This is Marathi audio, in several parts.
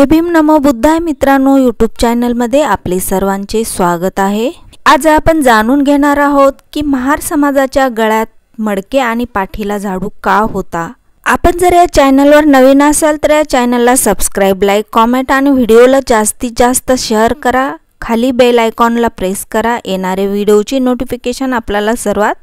जय भीम नमो बुद्धाय मित्रांनो, यूट्यूब चॅनलमध्ये आपले सर्वांचे स्वागत आहे। आज आपण जाणून घेणार आहोत की महार समाजाच्या गळ्यात मडके आणि पाठीला झाडू का होता। आपण जर या चॅनलवर नवीन असाल तर या चॅनलला सबस्क्राइब, लाईक, कमेंट आणि व्हिडिओला जास्तीत जास्त शेअर करा। खाली बेल आयकॉनला प्रेस करा, येणारे व्हिडिओची नोटिफिकेशन आपल्याला सर्वात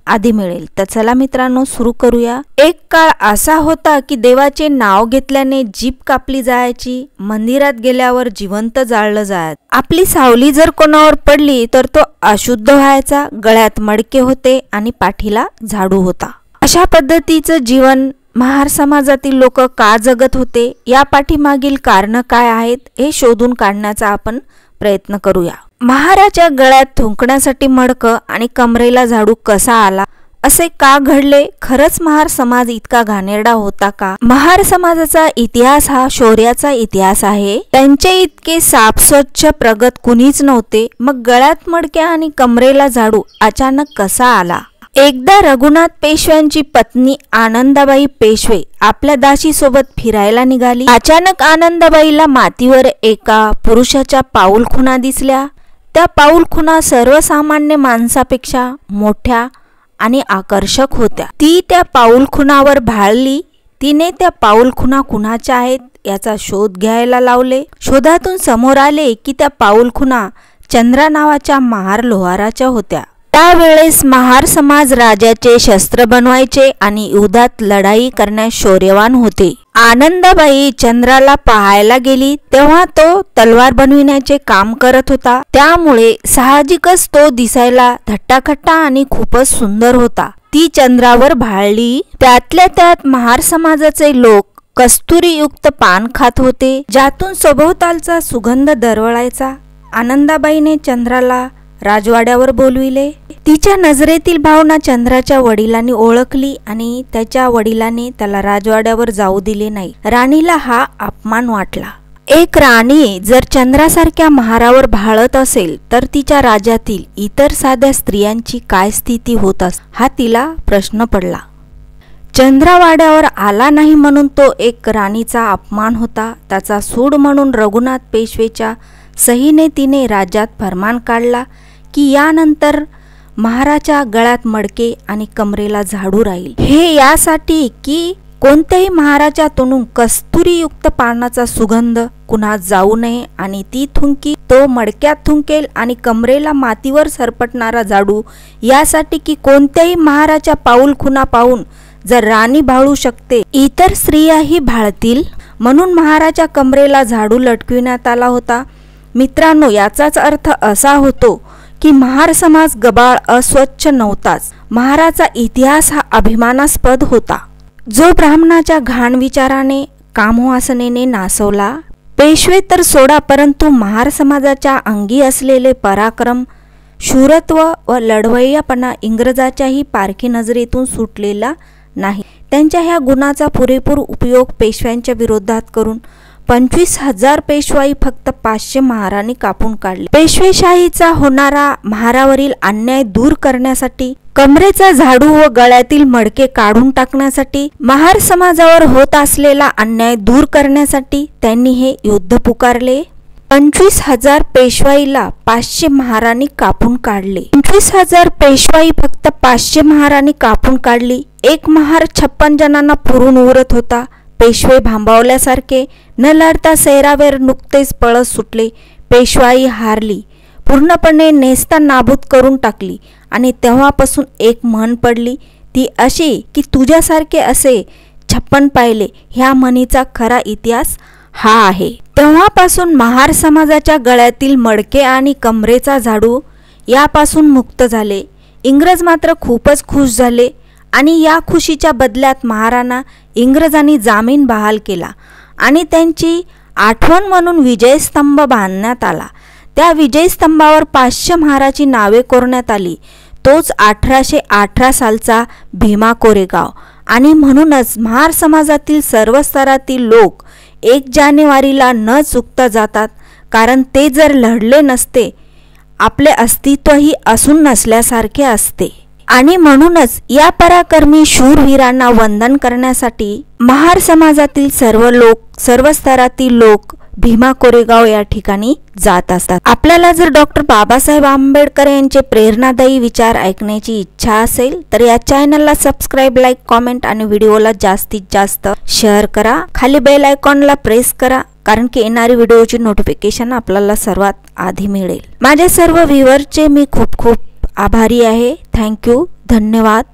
आधी मिळेल। तर चला मित्रांनो सुरू करूया। एक काळ असा होता की देवाचे नाव घेतल्याने जीभ कापली जायची, मंदिरात गेल्यावर जिवंत जाळलं जायचं, आपली सावली जर कोणावर पडली तर तो अशुद्ध व्हायचा, गळ्यात मडके होते आणि पाठीला झाडू होता। अशा पद्धतीचं जीवन महार समाजातील लोक का जगत होते, या पाठीमागील कारण काय आहेत हे शोधून काढण्याचा आपण प्रयत्न करूया। महाराच्या गळ्यात थुंकण्यासाठी मडकं आणि कमरेला झाडू कसा आला, असे का घडले, खरंच महार समाज इतका घाणेरडा होता का? महार समाजाचा इतिहास हा शौर्याचा इतिहास आहे। त्यांचे इतके साफस्वच्छ प्रगत कुणीच नव्हते, मग गळ्यात मडके आणि कमरेला झाडू अचानक कसा आला? एकदा रघुनाथ पेशव्यांची पत्नी आनंदाबाई पेशवे आपल्या दासीसोबत फिरायला निघाली। अचानक आनंदाबाईला मातीवर एका पुरुषाच्या पाऊलखुणा दिसल्या। त्या पाऊलखुणा सर्वसामान्य माणसापेक्षा मोठ्या आणि आकर्षक होत्या। ती त्या पाऊलखुणावर भाळली। तिने त्या पाऊलखुणा कुणाच्या आहेत याचा शोध घ्यायला लावले। शोधातून समोर आले की त्या पाऊलखुणा चंद्रा नावाच्या महार लोहाराच्या होत्या। त्यावेळेस महार समाज राजाचे शस्त्र बनवायचे आणि युद्धात लढाई करण्यास शौर्यवान होते। आनंदाबाई चंद्राला पाहायला गेली तेव्हा तो तलवार बनविण्याचे काम करत होता, त्यामुळे साहजिकच तो दिसायला धट्टाखट्टा आणि खूपच सुंदर होता। ती चंद्रावर भाळली। त्यातल्या त्यात महार समाजाचे लोक कस्तुरीयुक्त पान खात होते, ज्यातून सभोवतालचा सुगंध दरवळायचा। आनंदाबाईने चंद्राला राजवाड्यावर बोलविले। तिच्या नजरेतील भावना चंद्राच्या वडिलांनी ओळखली आणि त्याच्या वडिलांनी त्याला राजवाड्यावर जाऊ दिले नाही। राणीला हा अपमान वाटला। एक राणी जर चंद्रासारख्या महारावर भाळत असेल तर तिच्या राज्यातील इतर साध्या स्त्रियांची काय स्थिती होत असेल, हा तिला प्रश्न पडला। चंद्रावाड्यावर आला नाही म्हणून तो एक राणीचा अपमान होता। त्याचा सूड म्हणून रघुनाथ पेशवेच्या सहीने तिने राज्यात फरमान काढला की यानंतर महाराच्या गळ्यात मडके आणि कमरेला झाडू राहील। हे यासाठी की कोणत्याही महाराच्या तोंडून कस्तुरीयुक्त पानाचा सुगंध कुणा जाऊ नये आणि ती थुंकी तो मडक्यात थुंकेल आणि कमरेला मातीवर सरपटणारा झाडू यासाठी की कोणत्याही महाराच्या पाऊलखुणा पाहून जर राणी भाळू शकते, इतर स्त्रियाही भाळतील, म्हणून महाराच्या कमरेला झाडू लटकविण्यात आला होता। मित्रांनो, याचाच अर्थ असा होतो की महार समाज गबाळ अस्वच्छ नव्हताच, महाराचा इतिहास हा अभिमानास्पद होता, जो ब्राह्मणाच्या घाण विचाराने कामवासनेने नासवला। पेशवे तर सोडा, परंतु महार समाजाच्या अंगी असलेले पराक्रम, शूरत्व व लढवय्यापणा इंग्रजाच्याही पारखी नजरेतून सुटलेला नाही। त्यांच्या ह्या गुणाचा पुरेपूर उपयोग पेशव्यांच्या विरोधात करून 25,000 पेशवाई फक्त 500 महारांनी कापून काढले। पेशवेशाहीचा होणारा महारावरील अन्याय दूर करण्यासाठी, कमरेचा झाडू व गळ्यातील मडके काढून टाकण्यासाठी, महार समाजावर होत असलेला अन्याय दूर करण्यासाठी त्यांनी हे युद्ध पुकारले। 25,000 पेशवाईला 500 महारांनी कापून काढले। 25,000 पेशवाई फक्त 500 महारांनी कापून काढली। एक महार 56 जणांना पुरून उरत होता। पेशवे भांबावल्यासारखे न लढता सैरावर नुकतेच पळत सुटले। पेशवाई हारली, पूर्णपणे नेस्ता नाबूद करून टाकली आणि तेव्हापासून एक म्हण पडली, ती अशी की तुझ्यासारखे असे 56 पाहिले। ह्या म्हणीचा खरा इतिहास हा आहे। तेव्हापासून महार समाजाच्या गळ्यातील मडके आणि कमरेचा झाडू यापासून मुक्त झाले। इंग्रज मात्र खूपच खुश झाले आणि या खुशीच्या बदल्यात महारांना इंग्रजांनी जामीन बहाल केला आणि त्यांची आठवण म्हणून विजयस्तंभ बांधण्यात आला। त्या विजयस्तंभावर 500 महाराची नावे कोरण्यात आली। तोच 1818 सालचा भीमा कोरेगाव। आणि म्हणूनच महार समाजातील सर्व स्तरातील लोक 1 जानेवारीला न चुकता जातात, कारण ते जर लढले नसते आपले अस्तित्वही असून नसल्यासारखे असते। आणि म्हणूनच या पराक्रमी शूरवीरांना वंदन करण्यासाठी महार समाजातील सर्व स्तरातील लोक भीमा कोरेगाव या ठिकाणी जात असतात। आपल्याला जर डॉक्टर बाबासाहेब आंबेडकर यांचे प्रेरणादायी विचार ऐकण्याची इच्छा असेल तर या चॅनलला सबस्क्राइब, लाईक, कॉमेंट आणि व्हिडिओला जास्तीत जास्त शेअर करा। खाली बेल आयकॉनला प्रेस करा, कारण की येणारी व्हिडिओची नोटिफिकेशन आपल्याला सर्वात आधी मिळेल। माझ्या सर्व व्ह्यूअरचे मी खूप खूप आभारी आहे। थँक्यू, धन्यवाद।